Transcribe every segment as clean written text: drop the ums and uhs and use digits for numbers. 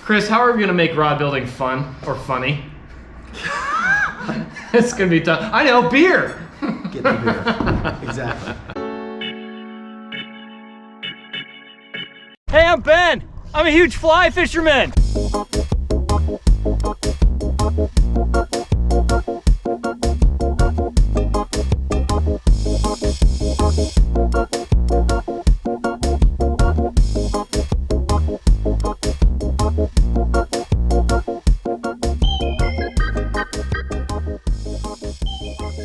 Chris, how are we gonna make rod building fun or funny? It's gonna be tough. I know, beer! Get the beer. Exactly. Hey, I'm Ben. I'm a huge fly fisherman.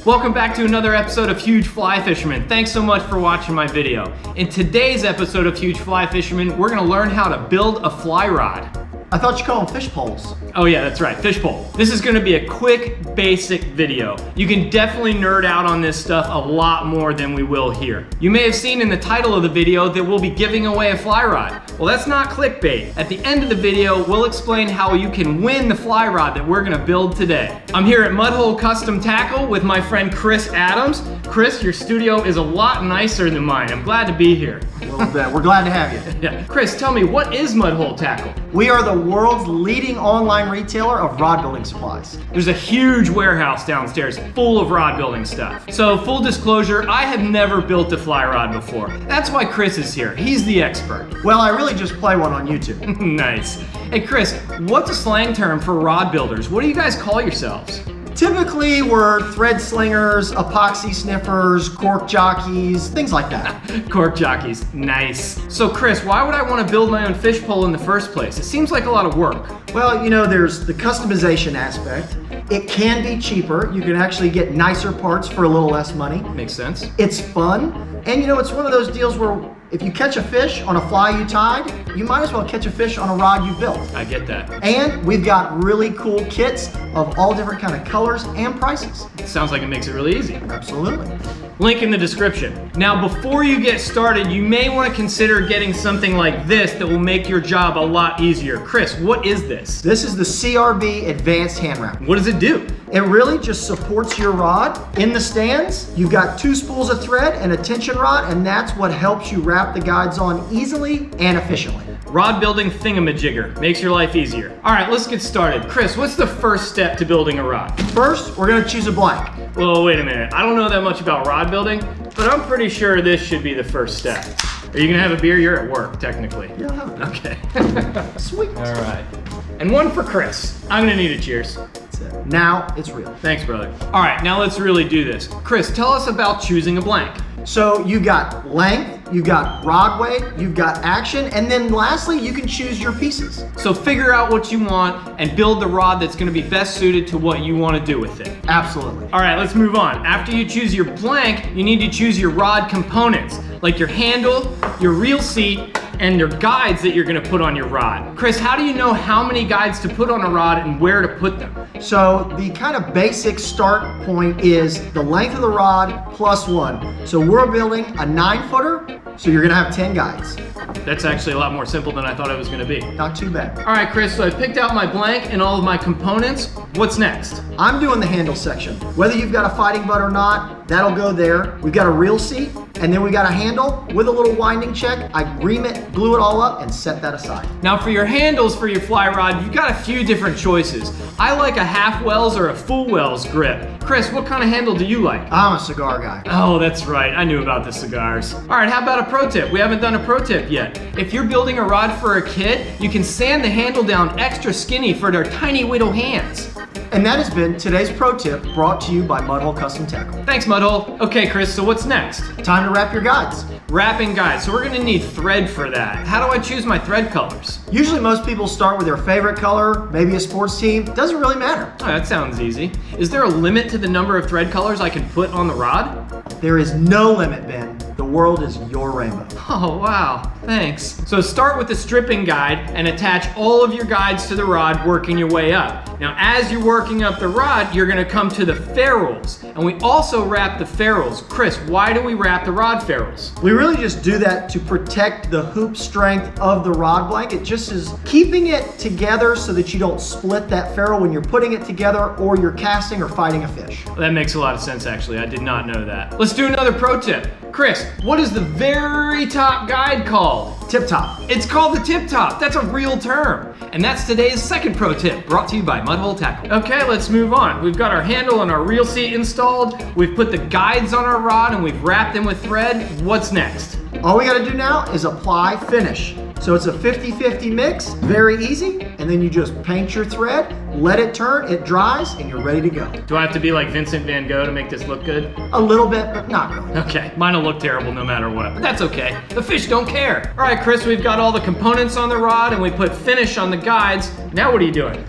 Welcome back to another episode of Huge Fly Fisherman. Thanks so much for watching my video. In today's episode of Huge Fly Fisherman, we're gonna learn how to build a fly rod. I thought you called them fish poles. Oh yeah, that's right, fish pole. This is gonna be a quick, basic video. You can definitely nerd out on this stuff a lot more than we will here. You may have seen in the title of the video that we'll be giving away a fly rod. Well, that's not clickbait. At the end of the video, we'll explain how you can win the fly rod that we're gonna build today. I'm here at Mudhole Custom Tackle with my friend Chris Adams. Chris, your studio is a lot nicer than mine. I'm glad to be here. A little bit. We're glad to have you. Yeah. Chris, tell me, what is Mudhole Tackle? We are the world's leading online retailer of rod building supplies. There's a huge warehouse downstairs full of rod building stuff. So full disclosure, I have never built a fly rod before. That's why Chris is here. He's the expert. Well, I really just play one on YouTube. Nice. Hey Chris, what's a slang term for rod builders? What do you guys call yourselves? Typically, we're thread slingers, epoxy sniffers, cork jockeys, things like that. Cork jockeys, nice. So Chris, why would I want to build my own fish pole in the first place? It seems like a lot of work. Well, you know, there's the customization aspect. It can be cheaper. You can actually get nicer parts for a little less money. Makes sense. It's fun. And you know, it's one of those deals where if you catch a fish on a fly you tied, you might as well catch a fish on a rod you built. I get that. And we've got really cool kits of all different kind of colors and prices. Sounds like it makes it really easy. Absolutely. Link in the description. Now, before you get started, you may want to consider getting something like this that will make your job a lot easier. Chris, what is this? This is the CRB Advanced Hand Wrap. What does it do? It really just supports your rod in the stands. You've got 2 spools of thread and a tension rod, and that's what helps you wrap the guides on easily and efficiently. Rod building thingamajigger. Makes your life easier. All right, let's get started. Chris, what's the first step to building a rod? First, we're gonna choose a blank. Well, wait a minute. I don't know that much about rod building, but I'm pretty sure this should be the first step. Are you gonna have a beer? You're at work, technically. Yeah, I'll have it. Okay. Sweet. All right. And one for Chris. I'm gonna need a cheers. That's it. Now it's real. Thanks, brother. All right, now let's really do this. Chris, tell us about choosing a blank. So you got length, you've got rod weight, you've got action, and then lastly, you can choose your pieces. So figure out what you want and build the rod that's gonna be best suited to what you wanna do with it. Absolutely. All right, let's move on. After you choose your blank, you need to choose your rod components, like your handle, your reel seat, and your guides that you're gonna put on your rod. Chris, how do you know how many guides to put on a rod and where to put them? So the kind of basic start point is the length of the rod plus 1. So we're building a 9-footer, so you're gonna have 10 guides. That's actually a lot more simple than I thought it was gonna be. Not too bad. All right, Chris, so I picked out my blank and all of my components. What's next? I'm doing the handle section. Whether you've got a fighting butt or not, that'll go there. We've got a reel seat, and then we got a handle with a little winding check. I ream it, glue it all up, and set that aside. Now for your handles for your fly rod, you've got a few different choices. I like a half wells or a full wells grip. Chris, what kind of handle do you like? I'm a cigar guy. Oh, that's right. I knew about the cigars. All right, how about a pro tip? We haven't done a pro tip yet. If you're building a rod for a kid, you can sand the handle down extra skinny for their tiny little hands. And that has been today's pro tip brought to you by Mudhole Custom Tackle. Thanks, Mudhole. Okay, Chris, so what's next? Time to wrap your guides. Wrapping guides. So we're gonna need thread for that. How do I choose my thread colors? Usually most people start with their favorite color, maybe a sports team. Doesn't really matter. Oh, that sounds easy. Is there a limit to the number of thread colors I can put on the rod? There is no limit, Ben. The world is your rainbow. Oh, wow, thanks. So start with the stripping guide and attach all of your guides to the rod, working your way up. Now, as you're working up the rod, you're gonna come to the ferrules. And we also wrap the ferrules. Chris, why do we wrap the rod ferrules? We really just do that to protect the hoop strength of the rod blank. It just is keeping it together so that you don't split that ferrule when you're putting it together or you're casting or fighting a fish. Well, that makes a lot of sense, actually. I did not know that. Let's do another pro tip. Chris, what is the very top guide called? called? Tip top. It's called the tip top. That's a real term. And that's today's second pro tip, brought to you by Mudhole Tackle. Okay, let's move on. We've got our handle and our reel seat installed. We've put the guides on our rod and we've wrapped them with thread. What's next? All we gotta do now is apply finish. So it's a 50-50 mix, very easy. And then you just paint your thread, let it turn, it dries, and you're ready to go. Do I have to be like Vincent Van Gogh to make this look good? A little bit, but not really. Okay, mine will look terrible no matter what, but that's okay. The fish don't care. All right, Chris, we've got all the components on the rod and we put finish on the guides. Now what are you doing?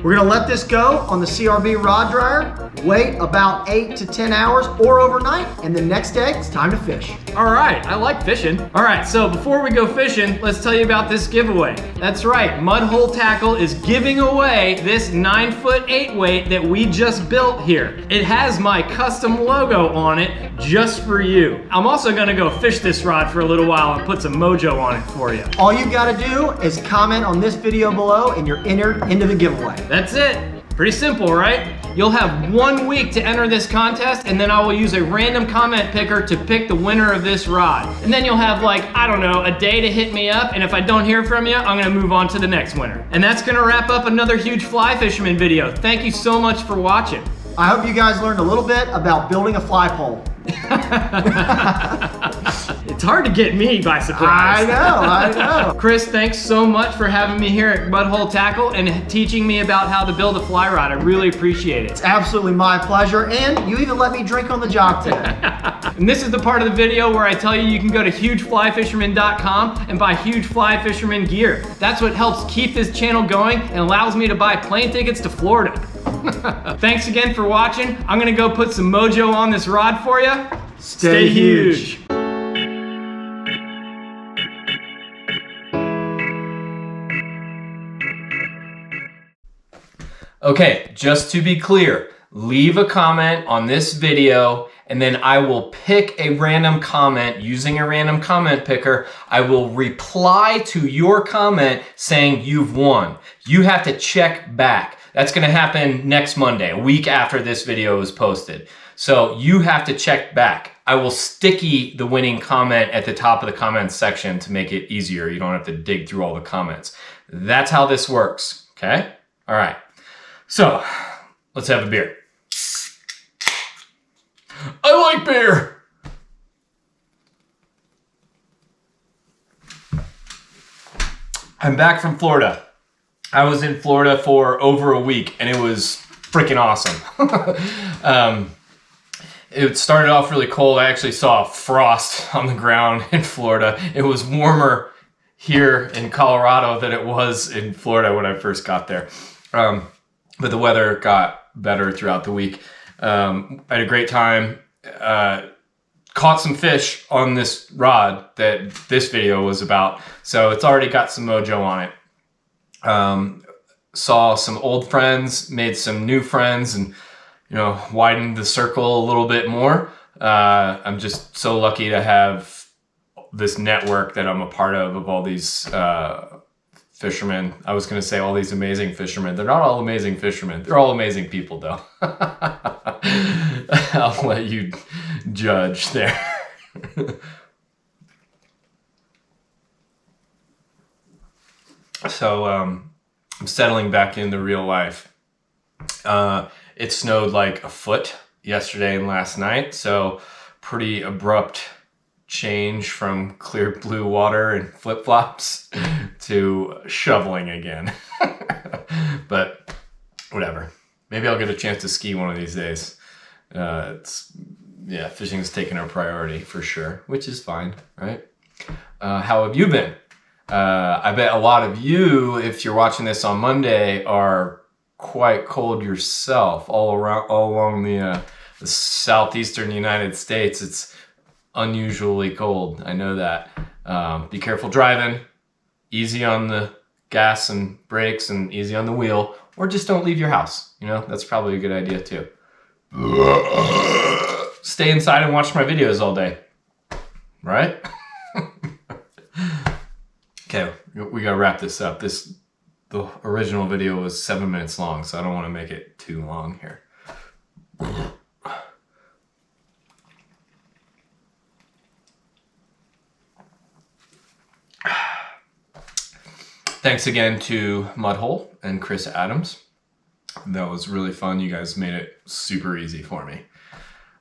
We're gonna let this go on the CRB rod dryer, wait about 8 to 10 hours or overnight, and the next day it's time to fish. All right, I like fishing. All right, so before we go fishing, let's tell you about this giveaway. That's right, Mudhole Tackle is giving away this 9'8" weight that we just built here. It has my custom logo on it just for you. I'm also gonna go fish this rod for a little while and put some mojo on it for you. All you've gotta do is comment on this video below and you're entered into the giveaway. That's it. Pretty simple, right? You'll have 1 week to enter this contest, and then I will use a random comment picker to pick the winner of this rod. And then you'll have like, I don't know, a day to hit me up, and if I don't hear from you, I'm gonna move on to the next winner. And that's gonna wrap up another huge fly fisherman video. Thank you so much for watching. I hope you guys learned a little bit about building a fly pole. It's hard to get me by surprise. I know. Chris, thanks so much for having me here at Mudhole Tackle and teaching me about how to build a fly rod. I really appreciate it. It's absolutely my pleasure, and you even let me drink on the job today. And this is the part of the video where I tell you can go to hugeflyfisherman.com and buy Huge Fly Fisherman gear. That's what helps keep this channel going and allows me to buy plane tickets to Florida. Thanks again for watching. I'm gonna go put some mojo on this rod for you. Stay huge. Okay, just to be clear, leave a comment on this video and then I will pick a random comment using a random comment picker. I will reply to your comment saying you've won. You have to check back. That's gonna happen next Monday, a week after this video is posted. So you have to check back. I will sticky the winning comment at the top of the comments section to make it easier. You don't have to dig through all the comments. That's how this works, okay? All right, so let's have a beer. I like beer. I'm back from Florida. I was in Florida for over a week and it was freaking awesome. It started off really cold. I actually saw frost on the ground in Florida. It was warmer here in Colorado than it was in Florida when I first got there. But the weather got better throughout the week. I had a great time. Caught some fish on this rod that this video was about. So it's already got some mojo on it. Saw some old friends, made some new friends, and widened the circle a little bit more. I'm just so lucky to have this network that I'm a part of all these fishermen. I was going to say all these amazing fishermen. They're not all amazing fishermen. They're all amazing people, though. I'll let you judge there. So I'm settling back into real life. It snowed like a foot yesterday and last night, so pretty abrupt change from clear blue water and flip-flops to shoveling again. But whatever. Maybe I'll get a chance to ski one of these days. Fishing is taking a priority for sure, which is fine, right? How have you been? I bet a lot of you, if you're watching this on Monday, are quite cold yourself. All along the southeastern United States, it's unusually cold. I know that. Be careful driving. Easy on the gas and brakes and easy on the wheel, or just don't leave your house. That's probably a good idea too. Stay inside and watch my videos all day, right? Okay, we gotta wrap this up. The original video was 7 minutes long, so I don't want to make it too long here. Thanks again to Mudhole and Chris Adams. That was really fun. You guys made it super easy for me.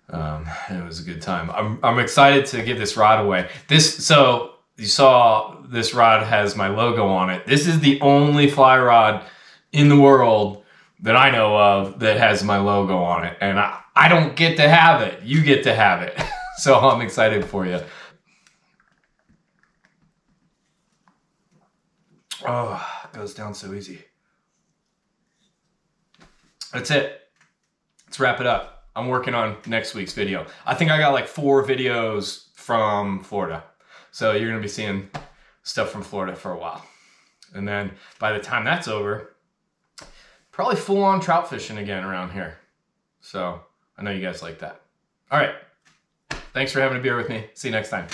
It was a good time. I'm excited to give this rod away. So you saw this rod has my logo on it. This is the only fly rod in the world that I know of that has my logo on it. And I don't get to have it. You get to have it. So I'm excited for you. Oh, it goes down so easy. That's it. Let's wrap it up. I'm working on next week's video. I think I got like 4 videos from Florida. So you're going to be seeing stuff from Florida for a while. And then by the time that's over, probably full on trout fishing again around here. So I know you guys like that. All right. Thanks for having a beer with me. See you next time.